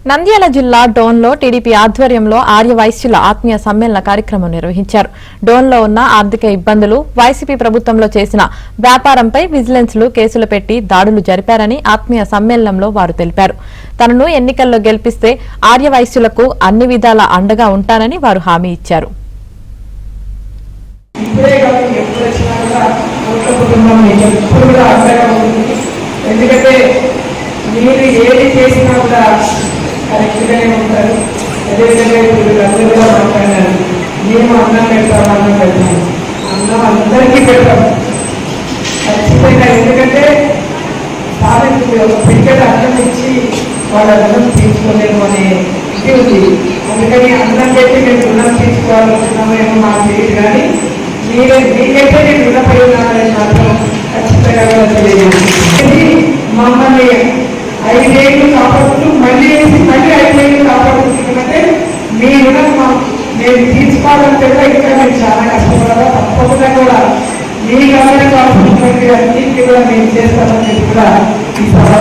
నంద్యాల జిల్లా డోన్లో టీడీపీ ఆధ్వర్యంలో ఆర్యవైశ్యుల ఆత్మీయ సమ్మేళన కార్యక్రమం నిర్వహించారు. డోన్లో ఉన్న ఆర్థిక ఇబ్బందులు, వైసీపీ ప్రభుత్వంలో చేసిన వ్యాపారంపై విజిలెన్స్లు కేసులు పెట్టి దాడులు జరిపారని ఆత్మీయ సమ్మేళనంలో వారు తెలిపారు. తనను ఎన్నికల్లో గెలిపిస్తే ఆర్యవైశ్యులకు అన్ని విధాల అండగా ఉంటానని వారు హామీ ఇచ్చారు. కరెక్ట్గానే ఉంటారు. అదేవిధంగా వీళ్ళందరూ కూడా మాట్లాడినారు. మేము అన్నం పెడతాము, అన్నం పెడతాము, అన్నం అందరికీ పెడతాము ఖచ్చితంగా. ఎందుకంటే సాధించి ఒక పిల్లలు అన్నం ఇచ్చి వాళ్ళ రుణం తీసుకోలేము అనే ఇది ఉంది. అందుకని అన్నం పెట్టి మేము రుణం తీసుకోవాలనుకున్నాము ఏమో మాకు తెలియదు, కానీ మీకైతే నేను రుణపడి ఉన్నానని మాత్రం ఖచ్చితంగా కూడా తెలియదు. మమ్మల్ని 5 ఏళ్ళు కాపాడుతూ మళ్ళీ 5 ఏళ్ళు కాపాడుతుంటే మీ రుణం నేను తీసుకోవాలంటే కూడా ఇంకా మేము చాలా కష్టపడాలా. తప్పకుండా కూడా మీ గవర్నమెంట్ కావాల్సినటువంటి అన్నింటినీ కూడా మేము చేస్తామని కూడా ఈ సభ